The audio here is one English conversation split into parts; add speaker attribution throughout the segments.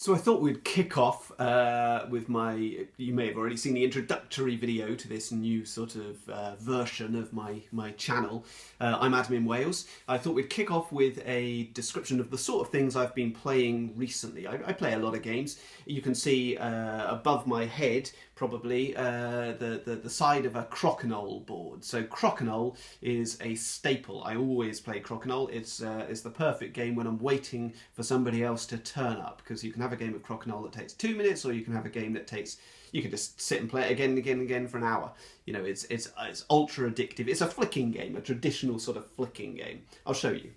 Speaker 1: So I thought we'd kick off with you may have already seen the introductory video to this new sort of version of my channel. I'm Adam in Wales. I thought we'd kick off with a description of the sort of things I've been playing recently. I play a lot of games. You can see above my head probably the side of a Crokinole board. So Crokinole is a staple. I always play Crokinole. It's the perfect game when I'm waiting for somebody else to turn up, because you can have a game of Crokinole that takes 2 minutes, or you can have a game that takes, you can just sit and play it again and again and again for an hour. You know, it's ultra addictive. It's a flicking game, a traditional sort of flicking game. I'll show you.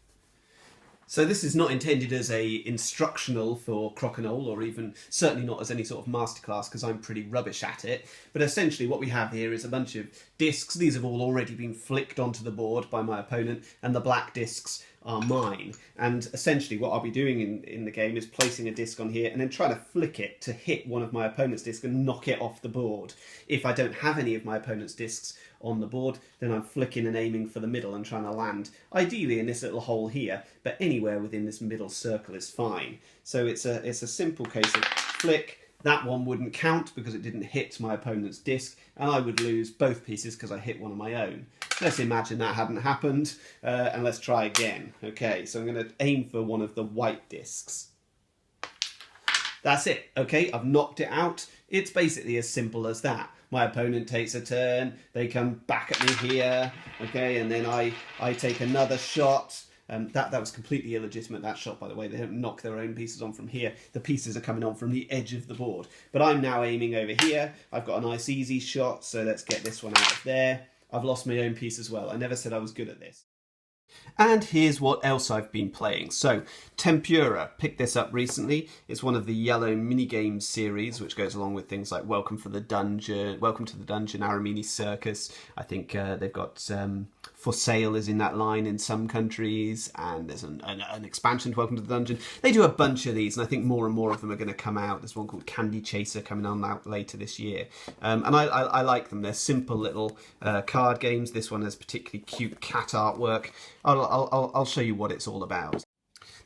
Speaker 1: So this is not intended as a instructional for Crokinole, or even certainly not as any sort of masterclass, because I'm pretty rubbish at it. But essentially what we have here is a bunch of discs. These have all already been flicked onto the board by my opponent, and the black discs are mine. And essentially what I'll be doing in the game is placing a disc on here and then trying to flick it to hit one of my opponent's discs and knock it off the board. If I don't have any of my opponent's discs on the board, then I'm flicking and aiming for the middle and trying to land, ideally in this little hole here, but anywhere within this middle circle is fine. So it's a simple case of flick. That one wouldn't count because it didn't hit my opponent's disc, and I would lose both pieces because I hit one of my own. Let's imagine that hadn't happened, and let's try again. Okay, so I'm going to aim for one of the white discs. That's it. Okay, I've knocked it out. It's basically as simple as that. My opponent takes a turn, they come back at me here, okay, and then I take another shot. That was completely illegitimate, that shot, by the way. They don't knock their own pieces on from here. The pieces are coming on from the edge of the board. But I'm now aiming over here. I've got a nice easy shot, so let's get this one out of there. I've lost my own piece as well. I never said I was good at this. And here's what else I've been playing. So, Tem-Purra, picked this up recently. It's one of the yellow mini-games series, which goes along with things like Welcome to the Dungeon, Aramini Circus. I think they've got For Sale is in that line in some countries, and there's an expansion to Welcome to the Dungeon. They do a bunch of these, and I think more and more of them are going to come out. There's one called Candy Chaser coming on out later this year. And I like them. They're simple little card games. This one has particularly cute cat artwork. I'll show you what it's all about.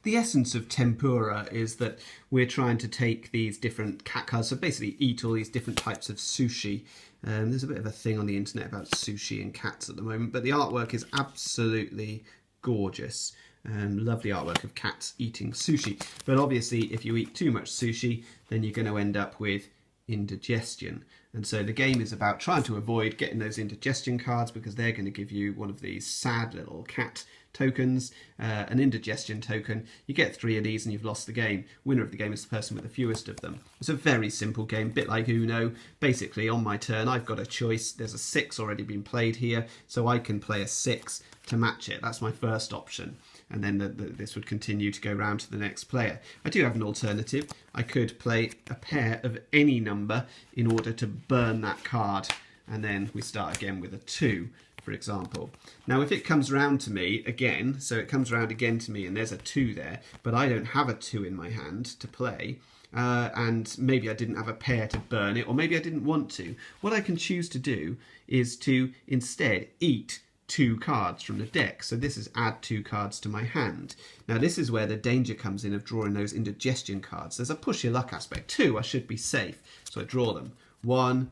Speaker 1: The essence of Tempura is that we're trying to take these different cat cards, so basically eat all these different types of sushi. There's a bit of a thing on the internet about sushi and cats at the moment, but the artwork is absolutely gorgeous. Lovely artwork of cats eating sushi. But obviously if you eat too much sushi, then you're going to end up with indigestion. And so the game is about trying to avoid getting those indigestion cards, because they're going to give you one of these sad little cat tokens, an indigestion token. You get 3 of these and you've lost the game. Winner of the game is the person with the fewest of them. It's a very simple game, bit like Uno. Basically on my turn I've got a choice. There's a 6 already been played here, so I can play a 6 to match it. That's my first option. And then this would continue to go round to the next player. I do have an alternative. I could play a pair of any number in order to burn that card, and then we start again with a 2, for example. Now if it comes round to me again, so it comes round again to me and there's a 2 there, but I don't have a 2 in my hand to play, and maybe I didn't have a pair to burn it, or maybe I didn't want to, what I can choose to do is to instead eat 2 cards from the deck. So this is add 2 cards to my hand. Now this is where the danger comes in of drawing those indigestion cards. There's a push your luck aspect. 2, I should be safe. So I draw them. 1,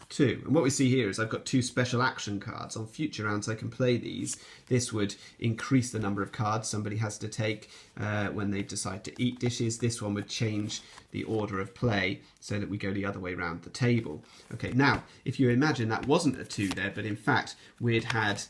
Speaker 1: 2. And what we see here is I've got 2 special action cards. On future rounds I can play these. This would increase the number of cards somebody has to take when they decide to eat dishes. This one would change the order of play so that we go the other way around the table. Okay, now if you imagine that wasn't a 2 there, but in fact we'd had,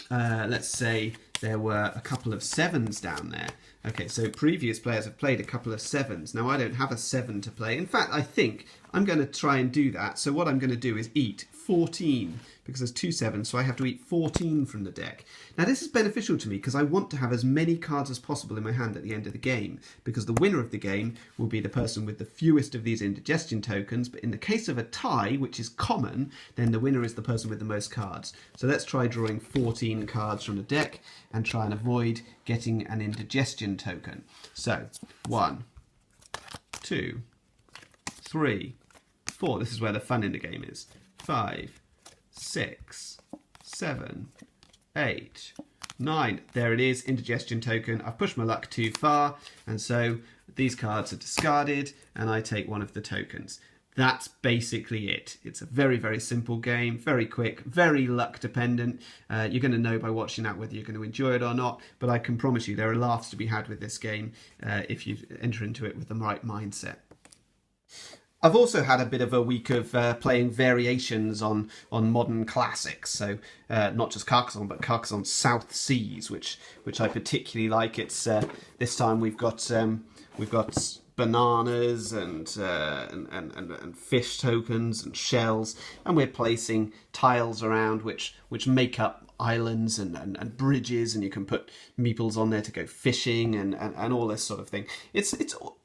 Speaker 1: let's say there were a couple of 7s down there. Okay, so previous players have played a couple of 7s. Now I don't have a 7 to play. In fact, I think I'm going to try and do that. So what I'm going to do is eat 14, because there's 2 7s, so I have to eat 14 from the deck. Now this is beneficial to me because I want to have as many cards as possible in my hand at the end of the game, because the winner of the game will be the person with the fewest of these indigestion tokens, but in the case of a tie, which is common, then the winner is the person with the most cards. So let's try drawing 14 cards from the deck and try and avoid getting an indigestion token. So 1, 2, 3, 4. This is where the fun in the game is. 5, 6, 7, 8, 9. There it is, indigestion token. I've pushed my luck too far, and so these cards are discarded, and I take one of the tokens. That's basically it. It's a very, very simple game, very quick, very luck dependent. You're going to know by watching that whether you're going to enjoy it or not, but I can promise you there are laughs to be had with this game if you enter into it with the right mindset. I've also had a bit of a week of playing variations on modern classics, so not just Carcasonne, but Carcasonne South Seas, which I particularly like. It's this time we've got bananas and fish tokens and shells, and we're placing tiles around which make up islands and bridges, and you can put meeples on there to go fishing and all this sort of thing.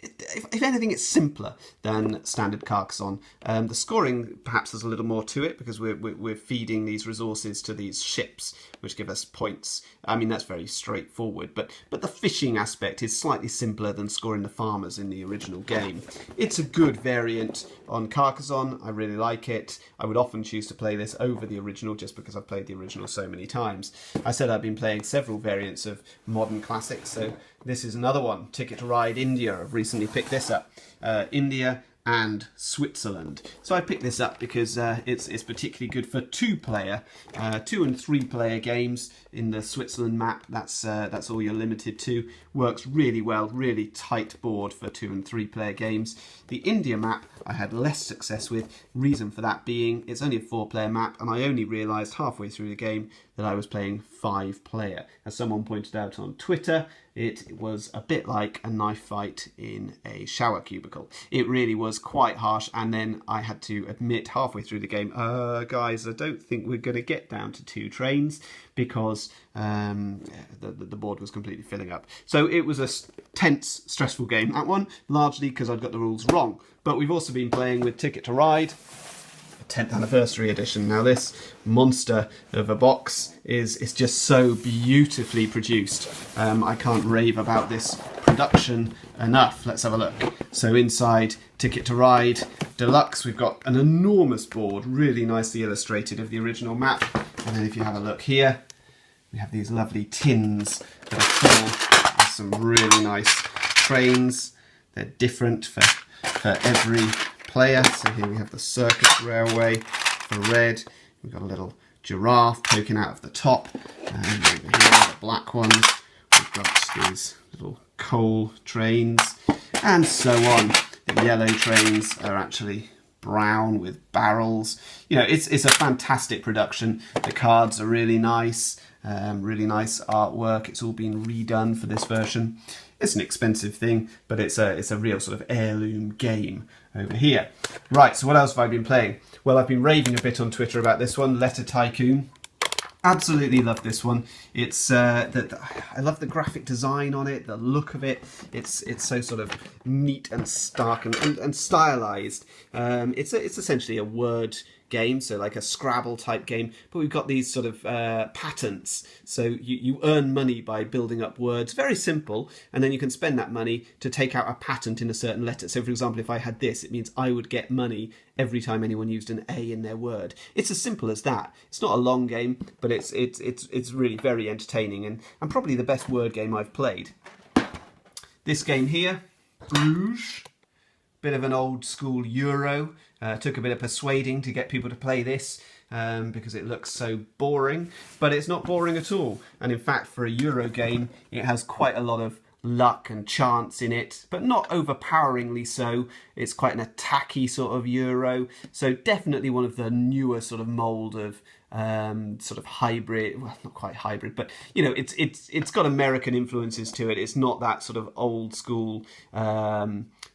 Speaker 1: If anything, it's simpler than standard Carcasonne. The scoring perhaps there's a little more to it because we're feeding these resources to these ships which give us points. I mean, that's very straightforward, but the fishing aspect is slightly simpler than scoring the farmers in the original game. It's a good variant on Carcasonne. I really like it. I would often choose to play this over the original just because I've played the original so many times. I said I've been playing several variants of modern classics, so this is another one. Ticket to Ride India. I've recently picked this up. India and Switzerland. So I picked this up because it's particularly good for 2-player, 2 and 3-player games. In the Switzerland map, that's all you're limited to. Works really well, really tight board for 2 and 3-player games. The India map I had less success with. Reason for that being it's only a 4-player map, and I only realised halfway through the game that I was playing 5-player. As someone pointed out on Twitter, it was a bit like a knife fight in a shower cubicle. It really was quite harsh, and then I had to admit halfway through the game, guys, I don't think we're going to get down to 2 trains because the board was completely filling up. So it was a tense, stressful game, that one, largely because I'd got the rules wrong. But we've also been playing with Ticket to Ride, 10th anniversary edition. Now this monster of a box is just so beautifully produced. I can't rave about this production enough. Let's have a look. So inside Ticket to Ride Deluxe, we've got an enormous board, really nicely illustrated of the original map. And then if you have a look here, we have these lovely tins that are full of some really nice trains. They're different for every player. So here we have the Circus Railway for red. We've got a little giraffe poking out of the top. And over here, the black ones, we've got these little coal trains, and so on. The yellow trains are actually brown with barrels. You know, it's a fantastic production. The cards are really nice, really nice artwork. It's all been redone for this version. It's an expensive thing, but it's a real sort of heirloom game over here. Right, so what else have I been playing? Well, I've been raving a bit on Twitter about this one, Letter Tycoon. Absolutely love this one. It's I love the graphic design on it, the look of it. It's so sort of neat and stark and stylized. It's essentially a word game, so like a Scrabble type game, but we've got these sort of patents. So you earn money by building up words, very simple, and then you can spend that money to take out a patent in a certain letter. So for example, if I had this, it means I would get money every time anyone used an A in their word. It's as simple as that. It's not a long game, but it's really very entertaining and probably the best word game I've played. This game here, Bruges, bit of an old school Euro. Took a bit of persuading to get people to play this because it looks so boring, but it's not boring at all. And in fact, for a Euro game, it has quite a lot of luck and chance in it, but not overpoweringly so. It's quite an attacky sort of Euro, so definitely one of the newer sort of mould of sort of hybrid, well, not quite hybrid, but you know, it's got American influences to it. It's not that sort of old school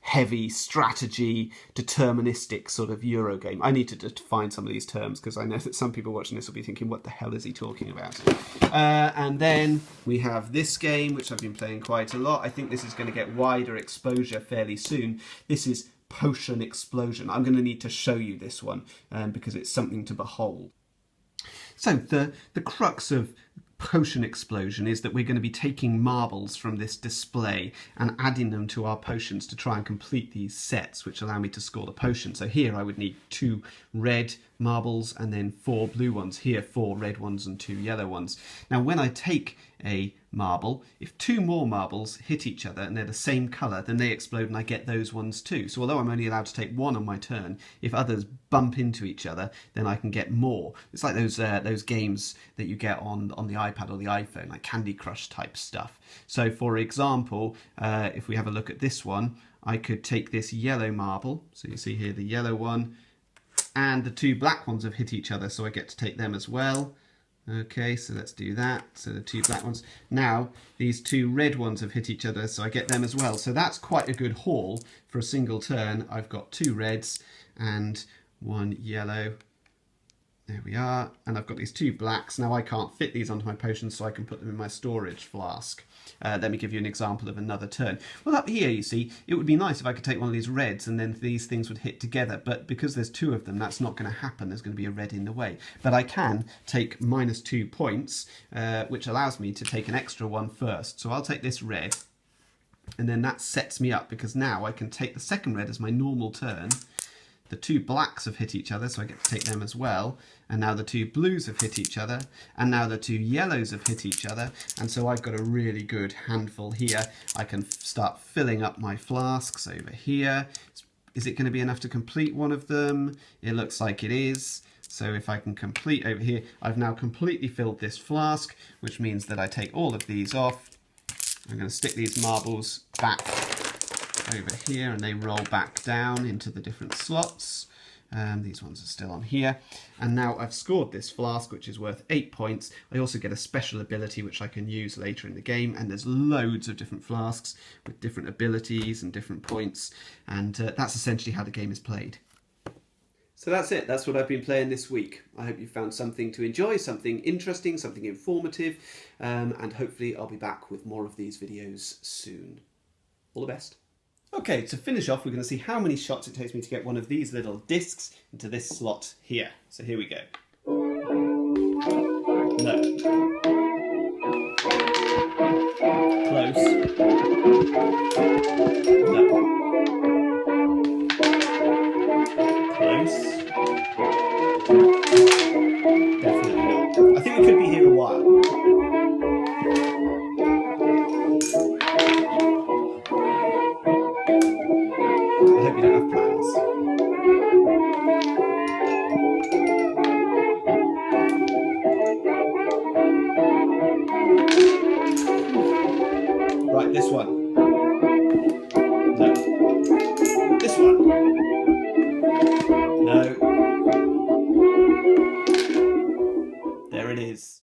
Speaker 1: heavy strategy deterministic sort of Euro game. I need to define some of these terms because I know that some people watching this will be thinking, what the hell is he talking about? And then we have this game, which I've been playing quite a lot. I think this is going to get wider exposure fairly soon. This is Potion Explosion. I'm going to need to show you this one because it's something to behold. So the crux of Potion Explosion is that we're going to be taking marbles from this display and adding them to our potions to try and complete these sets which allow me to score the potion. So here I would need 2 red marbles, and then 4 blue ones. Here, 4 red ones and 2 yellow ones. Now, when I take a marble, if 2 more marbles hit each other and they're the same colour, then they explode and I get those ones too. So although I'm only allowed to take 1 on my turn, if others bump into each other, then I can get more. It's like those games that you get on the iPad or the iPhone, like Candy Crush type stuff. So for example, if we have a look at this one, I could take this yellow marble, so you see here the yellow one, and the 2 black ones have hit each other, so I get to take them as well. Okay, so let's do that. So the 2 black ones. Now, these 2 red ones have hit each other, so I get them as well. So that's quite a good haul for a single turn. I've got 2 reds and 1 yellow. There we are. And I've got these 2 blacks. Now I can't fit these onto my potions, so I can put them in my storage flask. Let me give you an example of another turn. Well, up here, you see, it would be nice if I could take one of these reds and then these things would hit together. But because there's 2 of them, that's not going to happen. There's going to be a red in the way. But I can take -2 points, which allows me to take an extra one first. So I'll take this red, and then that sets me up because now I can take the second red as my normal turn. The 2 blacks have hit each other, so I get to take them as well. And now the 2 blues have hit each other. And now the 2 yellows have hit each other. And so I've got a really good handful here. I can start filling up my flasks over here. Is it going to be enough to complete one of them? It looks like it is. So if I can complete over here, I've now completely filled this flask, which means that I take all of these off. I'm going to stick these marbles back over here and they roll back down into the different slots. These ones are still on here. And now I've scored this flask, which is worth 8 points. I also get a special ability which I can use later in the game, and there's loads of different flasks with different abilities and different points, and that's essentially how the game is played. So that's it. That's what I've been playing this week. I hope you found something to enjoy, something interesting, something informative, and hopefully I'll be back with more of these videos soon. All the best. Okay, to finish off, we're going to see how many shots it takes me to get one of these little discs into this slot here. So here we go. No. Close. No. Close. Definitely not. I think we could be here a while. I hope you don't have plans. Right, this one. No. This one. No. There it is.